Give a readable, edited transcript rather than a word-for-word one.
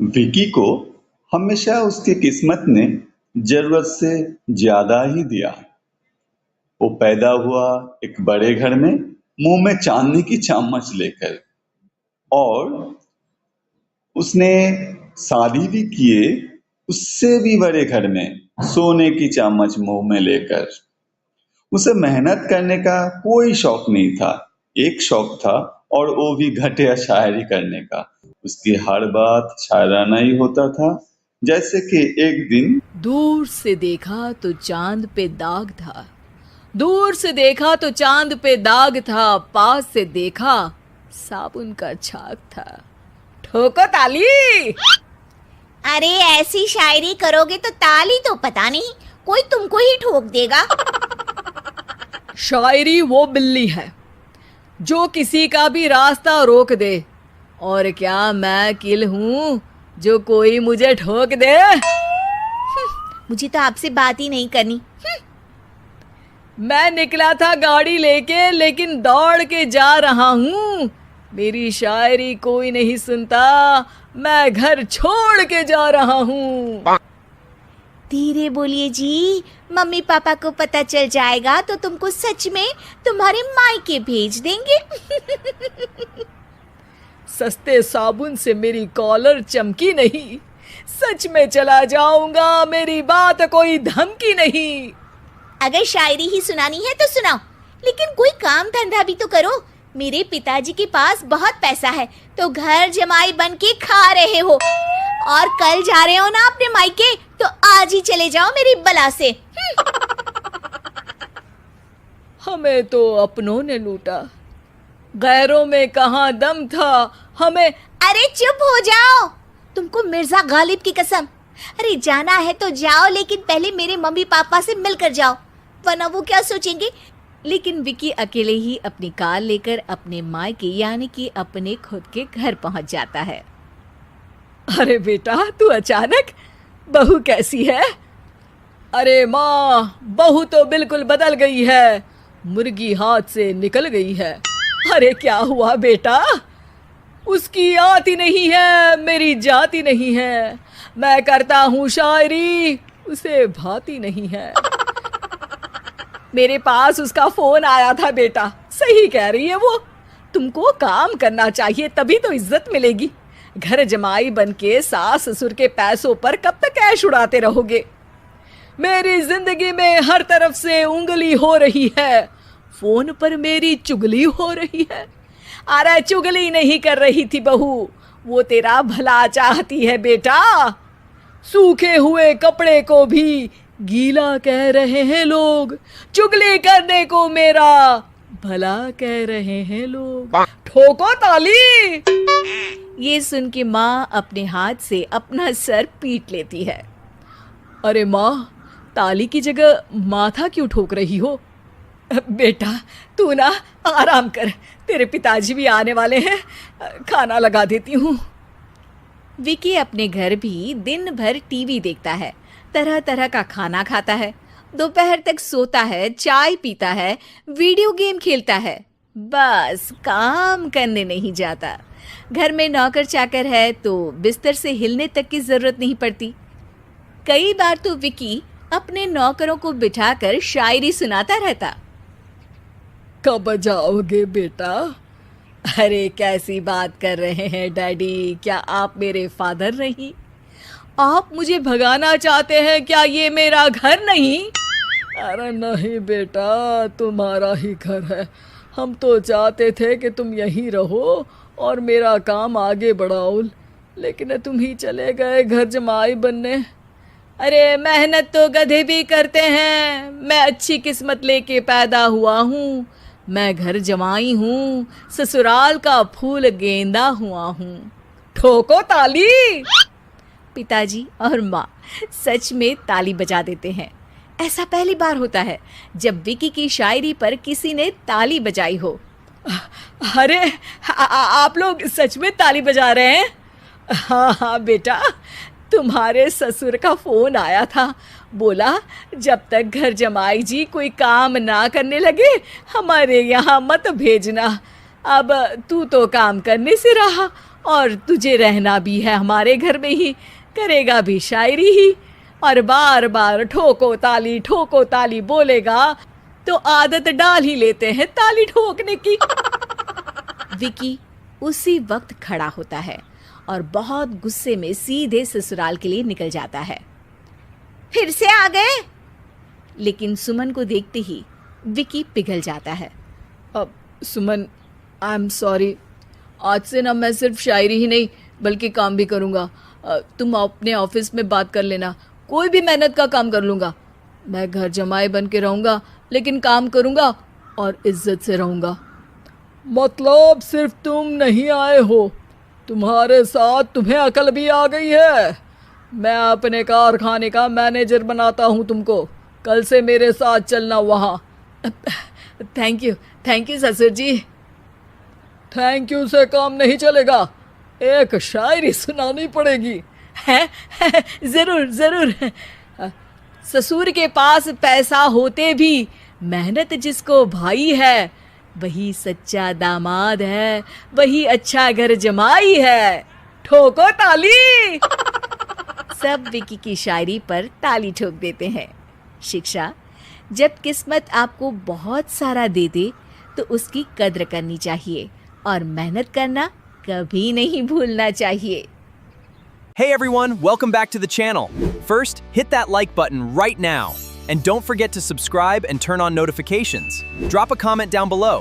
विकी को हमेशा उसकी किस्मत ने जरूरत से ज्यादा ही दिया। वो पैदा हुआ एक बड़े घर में, मुंह में चांदी की चम्मच लेकर, और उसने शादी भी किए उससे भी बड़े घर में, सोने की चम्मच मुंह में लेकर। उसे मेहनत करने का कोई शौक नहीं था। एक शौक था, और वो भी घटिया शायरी करने का। उसकी हर बात शायराना ही होता था। जैसे कि एक दिन दूर से देखा तो चांद पे दाग था, दूर से देखा तो चांद पे दाग था, पास से देखा साबुन का छाग था। ठोको ताली। अरे ऐसी शायरी करोगे तो ताली तो पता नहीं कोई तुमको ही ठोक देगा। शायरी वो बिल्ली है जो किसी का भी रास्ता रोक दे, और क्या मैं किल हूं जो कोई मुझे ठोक दे। मुझे तो आपसे बात ही नहीं करनी। मैं निकला था गाड़ी लेके, लेकिन दौड़ के जा रहा हूं। मेरी शायरी कोई नहीं सुनता, मैं घर छोड़ के जा रहा हूं। धीरे बोलिए जी, मम्मी पापा को पता चल जाएगा तो तुमको सच में तुम्हारे मायके भेज देंगे। सस्ते साबुन से मेरी कॉलर चमकी नहीं, सच में चला जाऊंगा, मेरी बात कोई धमकी नहीं। अगर शायरी ही सुनानी है तो सुनाओ, लेकिन कोई काम धंधा भी तो करो। मेरे पिताजी के पास बहुत पैसा है तो घर जमाई बन के खा रहे हो, और कल जा रहे हो ना अपने मायके तो आज ही चले जाओ मेरी बला से। हमें तो अपनों ने लूटा, गैरों में कहाँ दम था हमें। अरे चुप हो जाओ, तुमको मिर्जा गालिब की कसम। अरे जाना है तो जाओ, लेकिन पहले मेरे मम्मी पापा से मिलकर जाओ, वरना वो क्या सोचेंगे। लेकिन विकी अकेले ही अपनी कार लेकर अपने मायके यानी कि अपने खुद के घर पहुंच जाता है। अरे बेटा, तू अचानक, बहू कैसी है? अरे माँ, बहू तो बिल्कुल बदल गई है, मुर्गी हाथ से निकल गई है। अरे क्या हुआ बेटा? उसकी आती नहीं है, मेरी जाती नहीं है। मैं करता हूँ शायरी, उसे भाती नहीं है। मेरे पास उसका फोन आया था बेटा, सही कह रही है वो। तुमको काम करना चाहिए, तभी तो इज्जत मिलेगी। घर जमाई बनके सास ससुर के पैसों पर कब तक ऐश उड़ाते रहोगे? मेरी जिंदगी में हर तरफ से उंगली हो रही है, फोन पर मेरी चुगली हो रही है। अरे चुगली नहीं कर रही थी बहू, वो तेरा भला चाहती है बेटा। सूखे हुए कपड़े को भी गीला कह रहे हैं लोग, चुगली करने को मेरा भला कह रहे हैं लोग। ठोको ताली। ये सुन के माँ अपने हाथ से अपना सर पीट लेती है। अरे माँ, ताली की जगह माथा क्यों ठोक रही हो? बेटा तू ना आराम कर, तेरे पिताजी भी आने वाले हैं, खाना लगा देती हूँ। विकी अपने घर भी दिन भर टीवी देखता है, तरह तरह का खाना खाता है, दोपहर तक सोता है, चाय पीता है, वीडियो गेम खेलता है, बस काम करने नहीं जाता। घर में नौकर चाकर है तो बिस्तर से हिलने तक की जरूरत नहीं पड़ती। कई बार तो विकी अपने नौकरों को बिठाकर शायरी सुनाता रहता। कब जाओगे बेटा? अरे कैसी बात कर रहे हैं डैडी, क्या आप मेरे फादर नहीं? आप मुझे भगाना चाहते हैं क्या? ये मेरा घर नहीं। अरे नहीं बेटा, तुम्हारा ही घर है। हम तो चाहते थे कि तुम यहीं रहो और मेरा काम आगे बढ़ाओ, लेकिन तुम ही चले गए घर जमाई बनने। अरे मेहनत तो गधे भी करते हैं, मैं अच्छी किस्मत लेके पैदा हुआ हूँ, मैं घर जमाई हूँ, ससुराल का फूल गेंदा हुआ हूँ। ठोको ताली। पिताजी और माँ सच में ताली बजा देते हैं। ऐसा पहली बार होता है जब विकी की शायरी पर किसी ने ताली बजाई हो। अरे आप लोग सच में ताली बजा रहे हैं? हाँ हाँ बेटा, तुम्हारे ससुर का फोन आया था, बोला जब तक घर जमाई जी कोई काम ना करने लगे हमारे यहाँ मत भेजना। अब तू तो काम करने से रहा और तुझे रहना भी है हमारे घर में ही, करेगा भी शायरी ही, और बार बार ठोको ताली बोलेगा तो आदत डाल ही लेते हैं ताली ठोकने की। विकी उसी वक्त खड़ा होता है और बहुत गुस्से में सीधे ससुराल के लिए निकल जाता है। फिर से आ गए? लेकिन सुमन को देखते ही विकी पिघल जाता है। अब सुमन, आई एम सॉरी, आज से ना मैं सिर्फ शायरी ही नहीं बल्कि काम भी करूँगा। तुम अपने ऑफिस में बात कर लेना, कोई भी मेहनत का काम कर लूँगा। मैं घर जमाई बन के रहूँगा लेकिन काम करूँगा और इज्जत से रहूँगा। मतलब सिर्फ तुम नहीं आए हो, तुम्हारे साथ तुम्हें अकल भी आ गई है। मैं अपने कारखाने का मैनेजर बनाता हूँ तुमको, कल से मेरे साथ चलना वहाँ। थैंक यू ससुर जी। थैंक यू से काम नहीं चलेगा, एक शायरी सुनानी पड़ेगी। है जरूर। ससुर के पास पैसा होते भी मेहनत जिसको भाई है, वही सच्चा दामाद है, वही अच्छा घर जमाई है। ठोको ताली। सब विकी की शायरी पर ताली ठोक देते हैं। शिक्षा, जब किस्मत आपको बहुत सारा दे दे तो उसकी कद्र करनी चाहिए और मेहनत करना कभी नहीं भूलना चाहिए। Hey everyone, welcome back to the channel. First, hit that like button right now. And don't forget to subscribe and turn on notifications. Drop a comment down below.